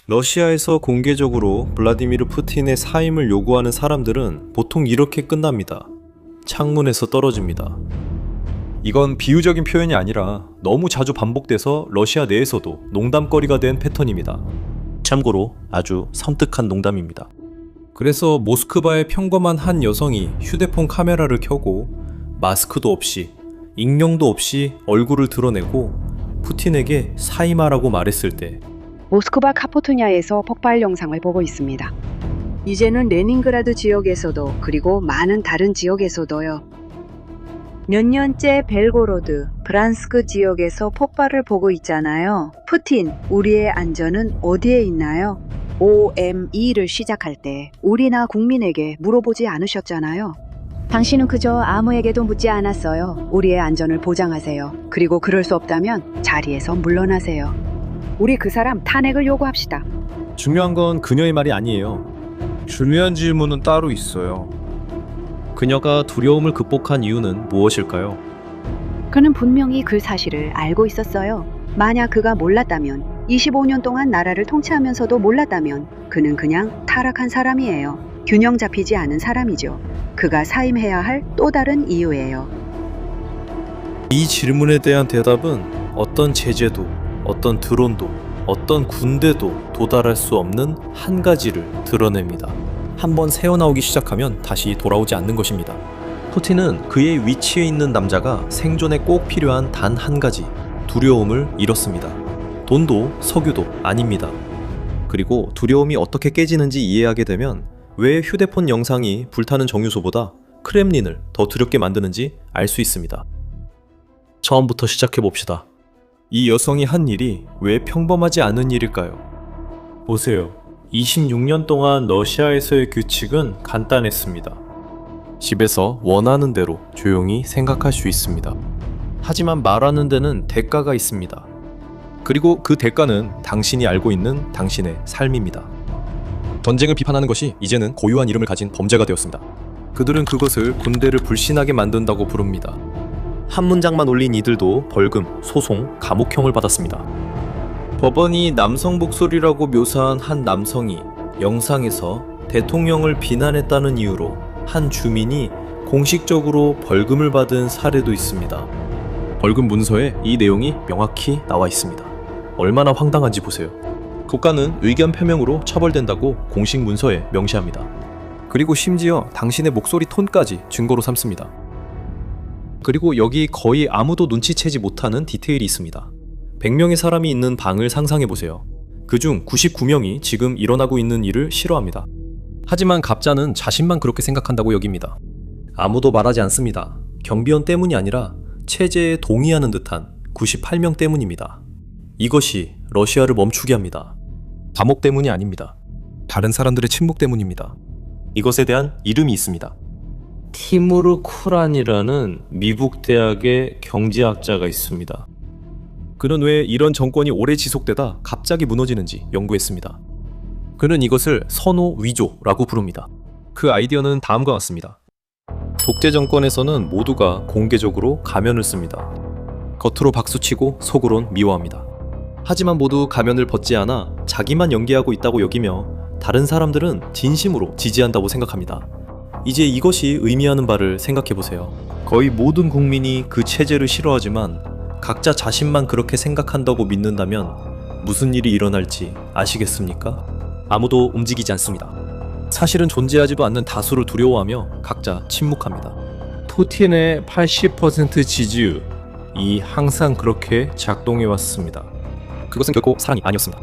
러시아에서 공개적으로 블라디미르 푸틴의 사임을 요구하는 사람들은 보통 이렇게 끝납니다. 창문에서 떨어집니다. 이건 비유적인 표현이 아니라 너무 자주 반복돼서 러시아 내에서도 농담거리가 된 패턴입니다. 참고로 아주 섬뜩한 농담입니다. 그래서 모스크바의 평범한 한 여성이 휴대폰 카메라를 켜고 마스크도 없이 익명도 없이 얼굴을 드러내고 푸틴에게 사임하라고 말했을 때 모스크바 카포트냐에서 폭발 영상을 보고 있습니다. 이제는 레닌그라드 지역에서도 그리고 많은 다른 지역에서도요. 몇 년째 벨고로드, 브란스크 지역에서 폭발을 보고 있잖아요. 푸틴, 우리의 안전은 어디에 있나요? OME를 시작할 때 우리나 국민에게 물어보지 않으셨잖아요. 당신은 그저 아무에게도 묻지 않았어요. 우리의 안전을 보장하세요. 그리고 그럴 수 없다면 자리에서 물러나세요. 우리 그 사람 탄핵을 요구합시다. 중요한 건 그녀의 말이 아니에요. 중요한 질문은 따로 있어요. 그녀가 두려움을 극복한 이유는 무엇일까요? 그는 분명히 그 사실을 알고 있었어요. 만약 그가 몰랐다면, 25년 동안 나라를 통치하면서도 몰랐다면 그는 그냥 타락한 사람이에요. 균형 잡히지 않은 사람이죠. 그가 사임해야 할 또 다른 이유예요. 이 질문에 대한 대답은 어떤 제재도, 어떤 드론도, 어떤 군대도 도달할 수 없는 한 가지를 드러냅니다. 한번 새어나오기 시작하면 다시 돌아오지 않는 것입니다. 푸틴은 그의 위치에 있는 남자가 생존에 꼭 필요한 단 한 가지, 두려움을 잃었습니다. 돈도 석유도 아닙니다. 그리고 두려움이 어떻게 깨지는지 이해하게 되면 왜 휴대폰 영상이 불타는 정유소보다 크렘린을 더 두렵게 만드는지 알 수 있습니다. 처음부터 시작해 봅시다. 이 여성이 한 일이 왜 평범하지 않은 일일까요? 보세요. 26년 동안 러시아에서의 규칙은 간단했습니다. 집에서 원하는 대로 조용히 생각할 수 있습니다. 하지만 말하는 데는 대가가 있습니다. 그리고 그 대가는 당신이 알고 있는 당신의 삶입니다. 전쟁을 비판하는 것이 이제는 고유한 이름을 가진 범죄가 되었습니다. 그들은 그것을 군대를 불신하게 만든다고 부릅니다. 한 문장만 올린 이들도 벌금, 소송, 감옥형을 받았습니다. 법원이 남성 목소리라고 묘사한 한 남성이 영상에서 대통령을 비난했다는 이유로 한 주민이 공식적으로 벌금을 받은 사례도 있습니다. 벌금 문서에 이 내용이 명확히 나와 있습니다. 얼마나 황당한지 보세요. 국가는 의견 표명으로 처벌된다고 공식 문서에 명시합니다. 그리고 심지어 당신의 목소리 톤까지 증거로 삼습니다. 그리고 여기 거의 아무도 눈치채지 못하는 디테일이 있습니다. 100명의 사람이 있는 방을 상상해보세요. 그중 99명이 지금 일어나고 있는 일을 싫어합니다. 하지만 갑자는 자신만 그렇게 생각한다고 여깁니다. 아무도 말하지 않습니다. 경비원 때문이 아니라 체제에 동의하는 듯한 98명 때문입니다. 이것이 러시아를 멈추게 합니다. 감옥 때문이 아닙니다. 다른 사람들의 침묵 때문입니다. 이것에 대한 이름이 있습니다. 티무르 쿠란이라는 미국 대학의 경제학자가 있습니다. 그는 왜 이런 정권이 오래 지속되다 갑자기 무너지는지 연구했습니다. 그는 이것을 선호 위조라고 부릅니다. 그 아이디어는 다음과 같습니다. 독재 정권에서는 모두가 공개적으로 가면을 씁니다. 겉으로 박수치고 속으론 미워합니다. 하지만 모두 가면을 벗지 않아 자기만 연기하고 있다고 여기며 다른 사람들은 진심으로 지지한다고 생각합니다. 이제 이것이 의미하는 바를 생각해보세요. 거의 모든 국민이 그 체제를 싫어하지만 각자 자신만 그렇게 생각한다고 믿는다면 무슨 일이 일어날지 아시겠습니까? 아무도 움직이지 않습니다. 사실은 존재하지도 않는 다수를 두려워하며 각자 침묵합니다. 푸틴의 80% 지지율이 항상 그렇게 작동해왔습니다. 그것은 결코 사랑이 아니었습니다.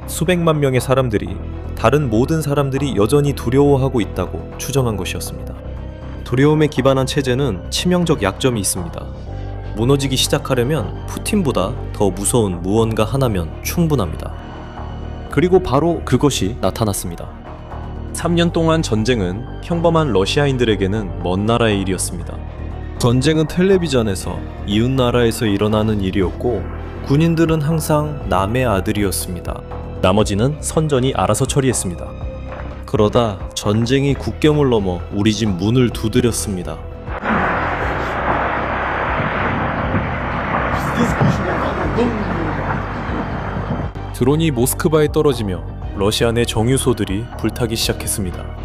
수백만 명의 사람들이 다른 모든 사람들이 여전히 두려워하고 있다고 추정한 것이었습니다. 두려움에 기반한 체제는 치명적 약점이 있습니다. 무너지기 시작하려면 푸틴보다 더 무서운 무언가 하나면 충분합니다. 그리고 바로 그것이 나타났습니다. 3년 동안 전쟁은 평범한 러시아인들에게는 먼 나라의 일이었습니다. 전쟁은 텔레비전에서 이웃나라에서 일어나는 일이었고 군인들은 항상 남의 아들이었습니다. 나머지는 선전이 알아서 처리했습니다. 그러다 전쟁이 국경을 넘어 우리 집 문을 두드렸습니다. 드론이 모스크바에 떨어지며 러시아 내 정유소들이 불타기 시작했습니다.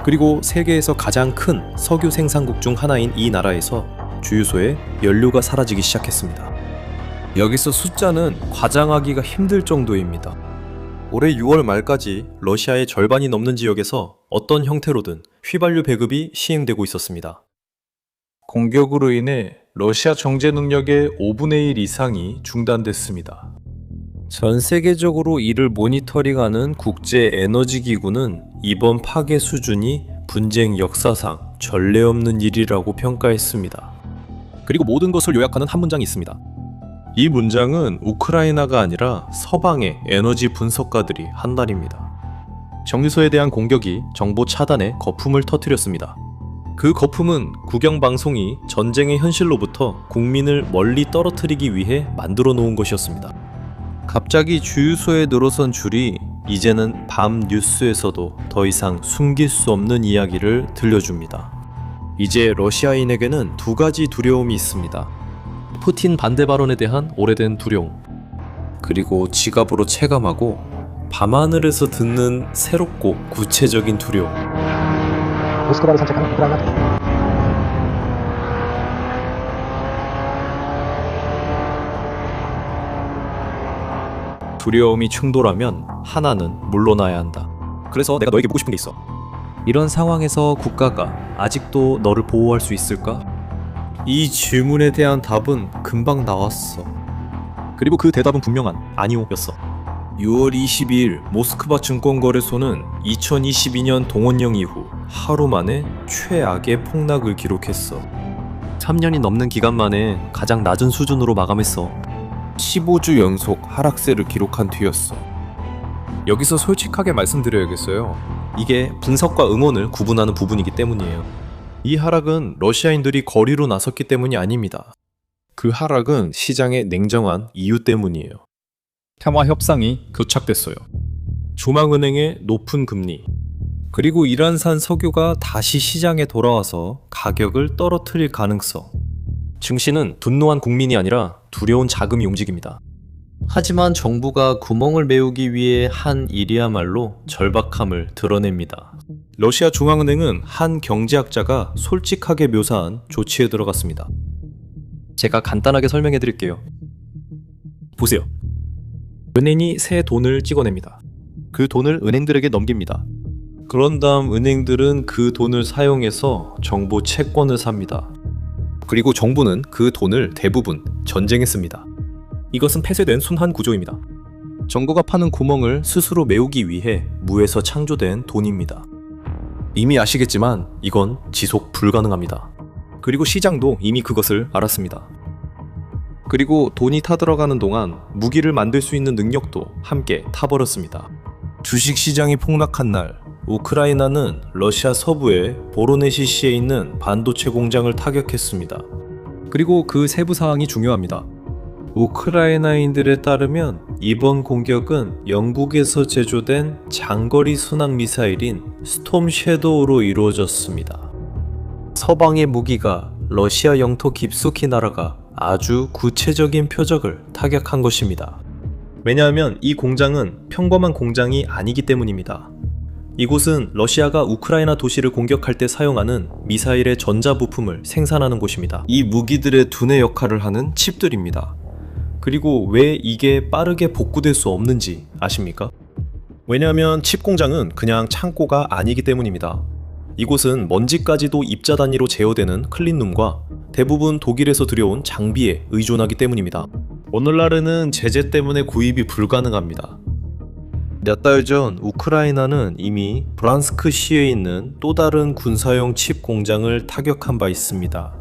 그리고 세계에서 가장 큰 석유 생산국 중 하나인 이 나라에서 주유소에 연료가 사라지기 시작했습니다. 여기서 숫자는 과장하기가 힘들 정도입니다. 올해 6월 말까지 러시아의 절반이 넘는 지역에서 어떤 형태로든 휘발유 배급이 시행되고 있었습니다. 공격으로 인해 러시아 정제 능력의 5분의 1 이상이 중단됐습니다. 전 세계적으로 이를 모니터링하는 국제 에너지 기구는 이번 파괴 수준이 분쟁 역사상 전례 없는 일이라고 평가했습니다. 그리고 모든 것을 요약하는 한 문장이 있습니다. 이 문장은 우크라이나가 아니라 서방의 에너지 분석가들이 한 말입니다. 정유소에 대한 공격이 정보 차단에 거품을 터뜨렸습니다. 그 거품은 국영방송이 전쟁의 현실로부터 국민을 멀리 떨어뜨리기 위해 만들어 놓은 것이었습니다. 갑자기 주유소에 늘어선 줄이 이제는 밤 뉴스에서도 더 이상 숨길 수 없는 이야기를 들려줍니다. 이제 러시아인에게는 두 가지 두려움이 있습니다. 푸틴 반대 발언에 대한 오래된 두려움, 그리고 지갑으로 체감하고 밤하늘에서 듣는 새롭고 구체적인 두려움. 모스크바를 산책하는 우크라이나 대표. 두려움이 충돌하면 하나는 물러나야 한다. 그래서 내가 너에게 묻고 싶은 게 있어. 이런 상황에서 국가가 아직도 너를 보호할 수 있을까? 이 질문에 대한 답은 금방 나왔어. 그리고 그 대답은 분명한 아니오였어. 6월 22일 모스크바 증권거래소는 2022년 동원령 이후 하루 만에 최악의 폭락을 기록했어. 3년이 넘는 기간 만에 가장 낮은 수준으로 마감했어. 15주 연속 하락세를 기록한 뒤였어. 여기서 솔직하게 말씀드려야겠어요. 이게 분석과 응원을 구분하는 부분이기 때문이에요. 이 하락은 러시아인들이 거리로 나섰기 때문이 아닙니다. 그 하락은 시장의 냉정한 이유 때문이에요. 평화 협상이 교착됐어요. 중앙은행의 높은 금리, 그리고 이란산 석유가 다시 시장에 돌아와서 가격을 떨어뜨릴 가능성. 증시는 분노한 국민이 아니라 두려운 자금이 움직입니다. 하지만 정부가 구멍을 메우기 위해 한 일이야말로 절박함을 드러냅니다. 러시아 중앙은행은 한 경제학자가 솔직하게 묘사한 조치에 들어갔습니다. 제가 간단하게 설명해 드릴게요. 보세요. 은행이 새 돈을 찍어냅니다. 그 돈을 은행들에게 넘깁니다. 그런 다음 은행들은 그 돈을 사용해서 정부 채권을 삽니다. 그리고 정부는 그 돈을 대부분 전쟁에 씁니다. 이것은 폐쇄된 순환 구조입니다. 정부가 파는 구멍을 스스로 메우기 위해 무에서 창조된 돈입니다. 이미 아시겠지만 이건 지속 불가능합니다. 그리고 시장도 이미 그것을 알았습니다. 그리고 돈이 타들어가는 동안 무기를 만들 수 있는 능력도 함께 타버렸습니다. 주식시장이 폭락한 날, 우크라이나는 러시아 서부의 보로네시시에 있는 반도체 공장을 타격했습니다. 그리고 그 세부 사항이 중요합니다. 우크라이나인들에 따르면 이번 공격은 영국에서 제조된 장거리 순항 미사일인 스톰 섀도우로 이루어졌습니다. 서방의 무기가 러시아 영토 깊숙이 날아가 아주 구체적인 표적을 타격한 것입니다. 왜냐하면 이 공장은 평범한 공장이 아니기 때문입니다. 이곳은 러시아가 우크라이나 도시를 공격할 때 사용하는 미사일의 전자부품을 생산하는 곳입니다. 이 무기들의 두뇌 역할을 하는 칩들입니다. 그리고 왜 이게 빠르게 복구될 수 없는지 아십니까? 왜냐하면 칩 공장은 그냥 창고가 아니기 때문입니다. 이곳은 먼지까지도 입자 단위로 제어되는 클린룸과 대부분 독일에서 들여온 장비에 의존하기 때문입니다. 오늘날에는 제재 때문에 구입이 불가능합니다. 몇 달 전 우크라이나는 이미 브란스크시에 있는 또 다른 군사용 칩 공장을 타격한 바 있습니다.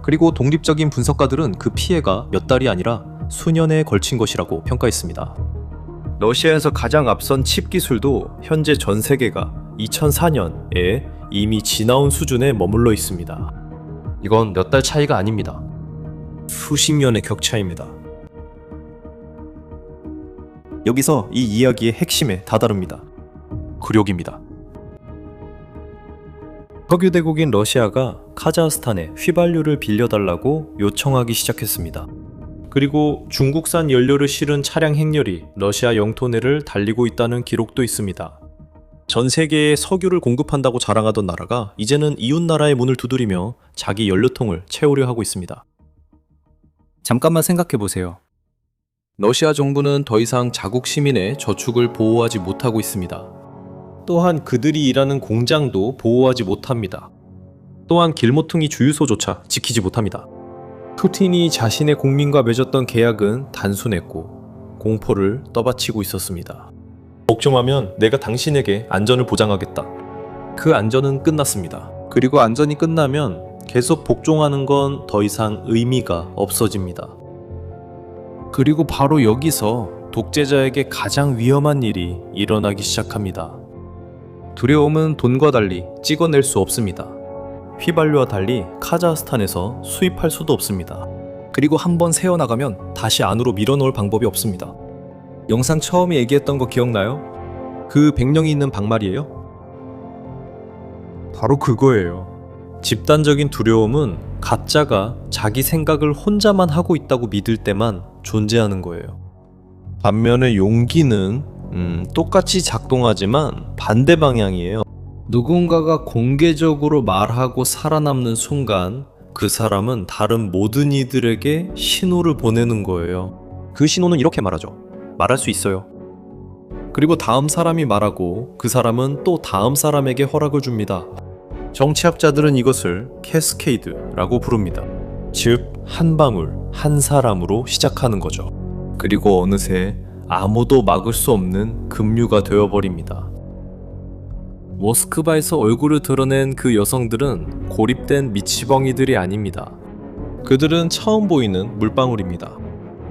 그리고 독립적인 분석가들은 그 피해가 몇 달이 아니라 수년에 걸친 것이라고 평가했습니다. 러시아에서 가장 앞선 칩 기술도 현재 전 세계가 2004년에 이미 지나온 수준에 머물러 있습니다. 이건 몇 달 차이가 아닙니다. 수십 년의 격차입니다. 여기서 이 이야기의 핵심에 다다릅니다. 굴욕입니다. 석유대국인 러시아가 카자흐스탄에 휘발유를 빌려달라고 요청하기 시작했습니다. 그리고 중국산 연료를 실은 차량 행렬이 러시아 영토 내를 달리고 있다는 기록도 있습니다. 전 세계에 석유를 공급한다고 자랑하던 나라가 이제는 이웃 나라의 문을 두드리며 자기 연료통을 채우려 하고 있습니다. 잠깐만 생각해 보세요. 러시아 정부는 더 이상 자국 시민의 저축을 보호하지 못하고 있습니다. 또한 그들이 일하는 공장도 보호하지 못합니다. 또한 길모퉁이 주유소조차 지키지 못합니다. 푸틴이 자신의 국민과 맺었던 계약은 단순했고 공포를 떠받치고 있었습니다. 복종하면 내가 당신에게 안전을 보장하겠다. 그 안전은 끝났습니다. 그리고 안전이 끝나면 계속 복종하는 건 더 이상 의미가 없어집니다. 그리고 바로 여기서 독재자에게 가장 위험한 일이 일어나기 시작합니다. 두려움은 돈과 달리 찍어낼 수 없습니다. 휘발유와 달리 카자흐스탄에서 수입할 수도 없습니다. 그리고 한번 새어나가면 다시 안으로 밀어넣을 방법이 없습니다. 영상 처음에 얘기했던 거 기억나요? 그 백령이 있는 방말이에요? 바로 그거예요. 집단적인 두려움은 가짜가 자기 생각을 혼자만 하고 있다고 믿을 때만 존재하는 거예요. 반면에 용기는 똑같이 작동하지만 반대 방향이에요. 누군가가 공개적으로 말하고 살아남는 순간 그 사람은 다른 모든 이들에게 신호를 보내는 거예요. 그 신호는 이렇게 말하죠. 말할 수 있어요. 그리고 다음 사람이 말하고 그 사람은 또 다음 사람에게 허락을 줍니다. 정치학자들은 이것을 캐스케이드라고 부릅니다. 즉, 한 방울, 한 사람으로 시작하는 거죠. 그리고 어느새 아무도 막을 수 없는 급류가 되어버립니다. 모스크바에서 얼굴을 드러낸 그 여성들은 고립된 미치벙이들이 아닙니다. 그들은 처음 보이는 물방울입니다.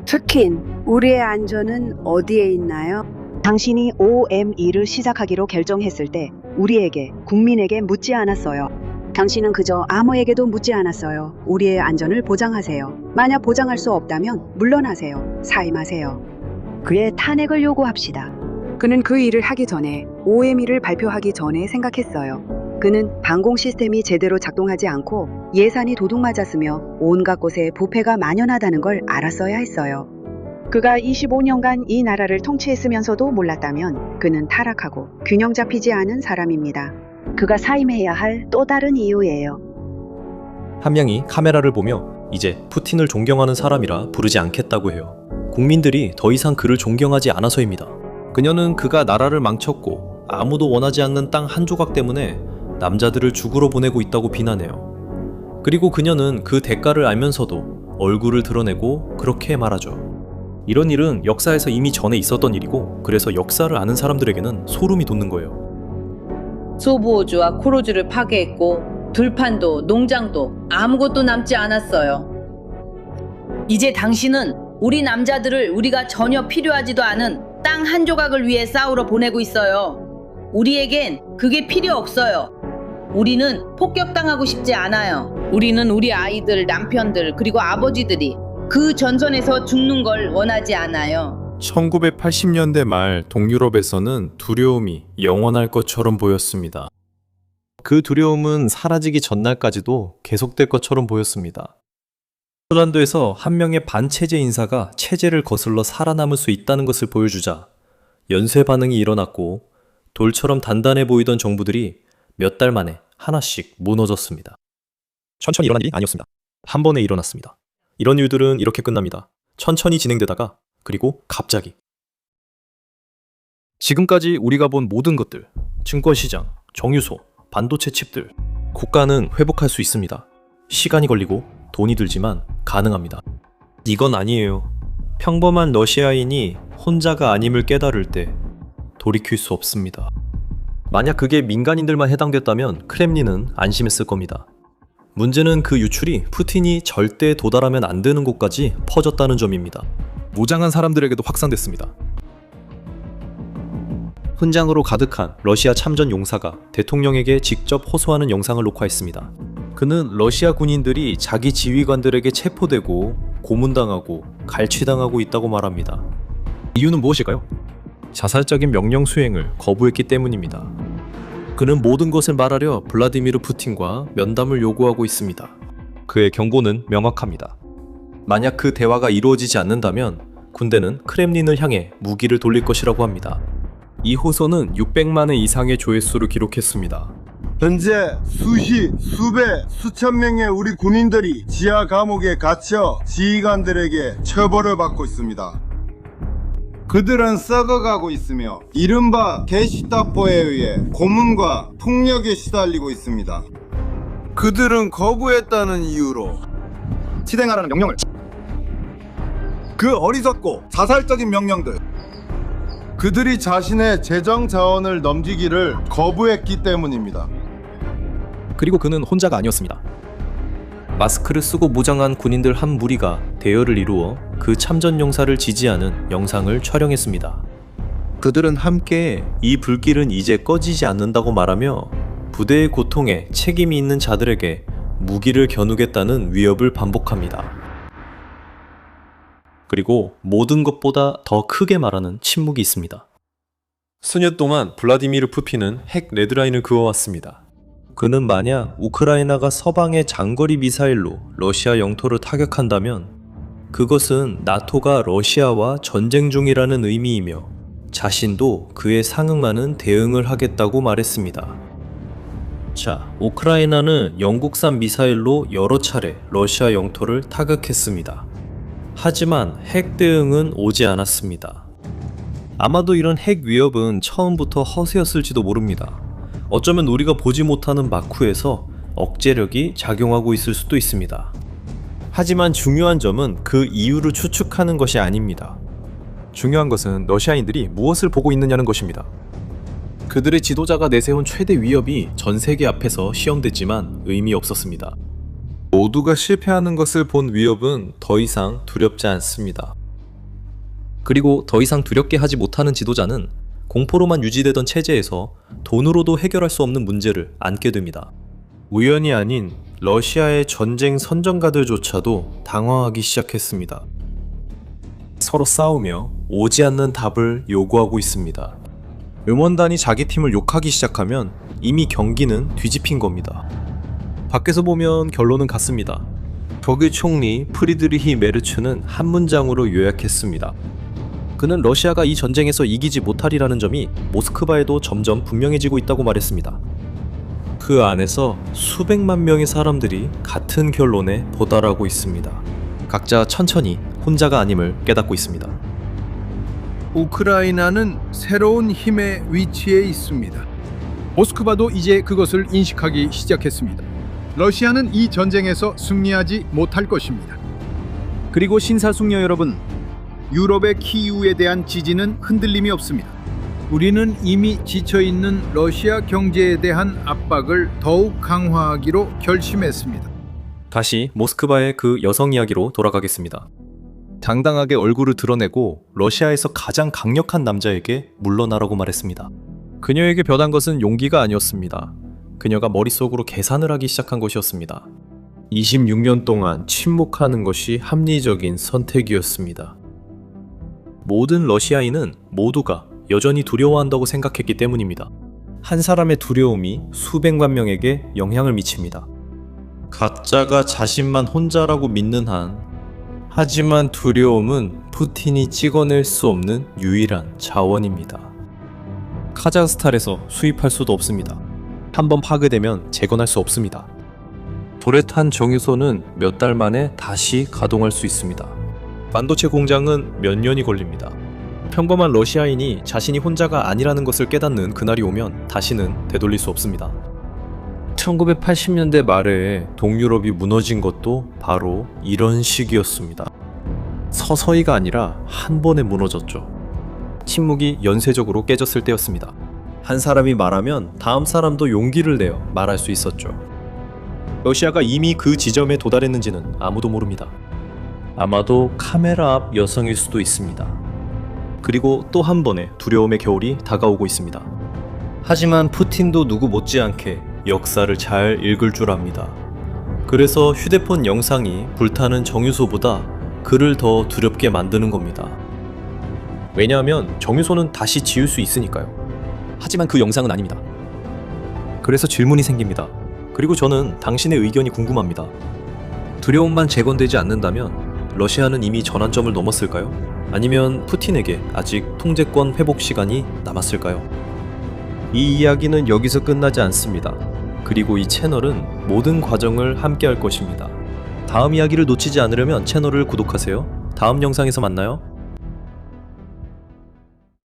푸틴, 우리의 안전은 어디에 있나요? 당신이 OME를 시작하기로 결정했을 때 우리에게, 국민에게 묻지 않았어요. 당신은 그저 아무에게도 묻지 않았어요. 우리의 안전을 보장하세요. 만약 보장할 수 없다면 물러나세요. 사임하세요. 그의 탄핵을 요구합시다. 그는 그 일을 하기 전에, OME를 발표하기 전에 생각했어요. 그는 방공 시스템이 제대로 작동하지 않고 예산이 도둑맞았으며 온갖 곳에 부패가 만연하다는 걸 알았어야 했어요. 그가 25년간 이 나라를 통치했으면서도 몰랐다면 그는 타락하고 균형 잡히지 않은 사람입니다. 그가 사임해야 할 또 다른 이유예요. 한 명이 카메라를 보며 이제 푸틴을 존경하는 사람이라 부르지 않겠다고 해요. 국민들이 더 이상 그를 존경하지 않아서입니다. 그녀는 그가 나라를 망쳤고 아무도 원하지 않는 땅 한 조각 때문에 남자들을 죽으러 보내고 있다고 비난해요. 그리고 그녀는 그 대가를 알면서도 얼굴을 드러내고 그렇게 말하죠. 이런 일은 역사에서 이미 전에 있었던 일이고 그래서 역사를 아는 사람들에게는 소름이 돋는 거예요. 소부호주와 코로주를 파괴했고 들판도 농장도 아무것도 남지 않았어요. 이제 당신은 우리 남자들을 우리가 전혀 필요하지도 않은 땅 한 조각을 위해 싸우러 보내고 있어요. 우리에겐 그게 필요 없어요. 우리는 폭격당하고 싶지 않아요. 우리는 우리 아이들, 남편들, 그리고 아버지들이 그 전선에서 죽는 걸 원하지 않아요. 1980년대 말 동유럽에서는 두려움이 영원할 것처럼 보였습니다. 그 두려움은 사라지기 전날까지도 계속될 것처럼 보였습니다. 폴란드에서 한 명의 반체제 인사가 체제를 거슬러 살아남을 수 있다는 것을 보여주자 연쇄 반응이 일어났고 돌처럼 단단해 보이던 정부들이 몇 달 만에 하나씩 무너졌습니다. 천천히 일어난 일이 아니었습니다. 한 번에 일어났습니다. 이런 일들은 이렇게 끝납니다. 천천히 진행되다가 그리고 갑자기. 지금까지 우리가 본 모든 것들, 증권시장, 정유소, 반도체 칩들, 국가는 회복할 수 있습니다. 시간이 걸리고 돈이 들지만 가능합니다. 이건 아니에요. 평범한 러시아인이 혼자가 아님을 깨달을 때 돌이킬 수 없습니다. 만약 그게 민간인들만 해당됐다면 크렘린은 안심했을 겁니다. 문제는 그 유출이 푸틴이 절대 도달하면 안 되는 곳까지 퍼졌다는 점입니다. 무장한 사람들에게도 확산됐습니다. 훈장으로 가득한 러시아 참전 용사가 대통령에게 직접 호소하는 영상을 녹화했습니다. 그는 러시아 군인들이 자기 지휘관들에게 체포되고 고문당하고 갈취당하고 있다고 말합니다. 이유는 무엇일까요? 자살적인 명령 수행을 거부했기 때문입니다. 그는 모든 것을 말하려 블라디미르 푸틴과 면담을 요구하고 있습니다. 그의 경고는 명확합니다. 만약 그 대화가 이루어지지 않는다면 군대는 크렘린을 향해 무기를 돌릴 것이라고 합니다. 이 호소는 600만회 이상의 조회수를 기록했습니다. 현재 수십, 수백, 수천 명의 우리 군인들이 지하 감옥에 갇혀 지휘관들에게 처벌을 받고 있습니다. 그들은 썩어가고 있으며 이른바 게슈타포에 의해 고문과 폭력에 시달리고 있습니다. 그들은 거부했다는 이유로 실행하라는 명령을 그 어리석고 자살적인 명령들, 그들이 자신의 재정 자원을 넘기기를 거부했기 때문입니다. 그리고 그는 혼자가 아니었습니다. 마스크를 쓰고 무장한 군인들 한 무리가 대열을 이루어 그 참전 용사를 지지하는 영상을 촬영했습니다. 그들은 함께 이 불길은 이제 꺼지지 않는다고 말하며 부대의 고통에 책임이 있는 자들에게 무기를 겨누겠다는 위협을 반복합니다. 그리고 모든 것보다 더 크게 말하는 침묵이 있습니다. 수년 동안 블라디미르 푸틴은 핵 레드라인을 그어왔습니다. 그는 만약 우크라이나가 서방의 장거리 미사일로 러시아 영토를 타격한다면 그것은 나토가 러시아와 전쟁 중이라는 의미이며 자신도 그에 상응하는 대응을 하겠다고 말했습니다. 자, 우크라이나는 영국산 미사일로 여러 차례 러시아 영토를 타격했습니다. 하지만 핵 대응은 오지 않았습니다. 아마도 이런 핵 위협은 처음부터 허세였을지도 모릅니다. 어쩌면 우리가 보지 못하는 마쿠에서 억제력이 작용하고 있을 수도 있습니다. 하지만 중요한 점은 그 이유를 추측하는 것이 아닙니다. 중요한 것은 러시아인들이 무엇을 보고 있느냐는 것입니다. 그들의 지도자가 내세운 최대 위협이 전 세계 앞에서 시험됐지만 의미 없었습니다. 모두가 실패하는 것을 본 위협은 더 이상 두렵지 않습니다. 그리고 더 이상 두렵게 하지 못하는 지도자는 공포로만 유지되던 체제에서 돈으로도 해결할 수 없는 문제를 안게 됩니다. 우연이 아닌 러시아의 전쟁 선전가들조차도 당황하기 시작했습니다. 서로 싸우며 오지 않는 답을 요구하고 있습니다. 음원단이 자기 팀을 욕하기 시작하면 이미 경기는 뒤집힌 겁니다. 밖에서 보면 결론은 같습니다. 독일 총리 프리드리히 메르츠는 한 문장으로 요약했습니다. 그는 러시아가 이 전쟁에서 이기지 못하리라는 점이 모스크바에도 점점 분명해지고 있다고 말했습니다. 그 안에서 수백만 명의 사람들이 같은 결론에 도달하고 있습니다. 각자 천천히 혼자가 아님을 깨닫고 있습니다. 우크라이나는 새로운 힘의 위치에 있습니다. 모스크바도 이제 그것을 인식하기 시작했습니다. 러시아는 이 전쟁에서 승리하지 못할 것입니다. 그리고 신사숙녀 여러분, 유럽의 키이우에 대한 지지는 흔들림이 없습니다. 우리는 이미 지쳐있는 러시아 경제에 대한 압박을 더욱 강화하기로 결심했습니다. 다시 모스크바의 그 여성 이야기로 돌아가겠습니다. 당당하게 얼굴을 드러내고 러시아에서 가장 강력한 남자에게 물러나라고 말했습니다. 그녀에게 변한 것은 용기가 아니었습니다. 그녀가 머릿속으로 계산을 하기 시작한 것이었습니다. 26년 동안 침묵하는 것이 합리적인 선택이었습니다. 모든 러시아인은 모두가 여전히 두려워한다고 생각했기 때문입니다. 한 사람의 두려움이 수백만 명에게 영향을 미칩니다. 가짜가 자신만 혼자라고 믿는 한, 하지만 두려움은 푸틴이 찍어낼 수 없는 유일한 자원입니다. 카자흐스탄에서 수입할 수도 없습니다. 한번 파괴되면 재건할 수 없습니다. 불에 탄 정유소는 몇 달 만에 다시 가동할 수 있습니다. 반도체 공장은 몇 년이 걸립니다. 평범한 러시아인이 자신이 혼자가 아니라는 것을 깨닫는 그날이 오면 다시는 되돌릴 수 없습니다. 1980년대 말에 동유럽이 무너진 것도 바로 이런 시기였습니다. 서서히가 아니라 한 번에 무너졌죠. 침묵이 연쇄적으로 깨졌을 때였습니다. 한 사람이 말하면 다음 사람도 용기를 내어 말할 수 있었죠. 러시아가 이미 그 지점에 도달했는지는 아무도 모릅니다. 아마도 카메라 앞 여성일 수도 있습니다. 그리고 또 한 번의 두려움의 겨울이 다가오고 있습니다. 하지만 푸틴도 누구 못지않게 역사를 잘 읽을 줄 압니다. 그래서 휴대폰 영상이 불타는 정유소보다 그를 더 두렵게 만드는 겁니다. 왜냐하면 정유소는 다시 지을 수 있으니까요. 하지만 그 영상은 아닙니다. 그래서 질문이 생깁니다. 그리고 저는 당신의 의견이 궁금합니다. 두려움만 재건되지 않는다면 러시아는 이미 전환점을 넘었을까요? 아니면 푸틴에게 아직 통제권 회복 시간이 남았을까요? 이 이야기는 여기서 끝나지 않습니다. 그리고 이 채널은 모든 과정을 함께 할 것입니다. 다음 이야기를 놓치지 않으려면 채널을 구독하세요. 다음 영상에서 만나요.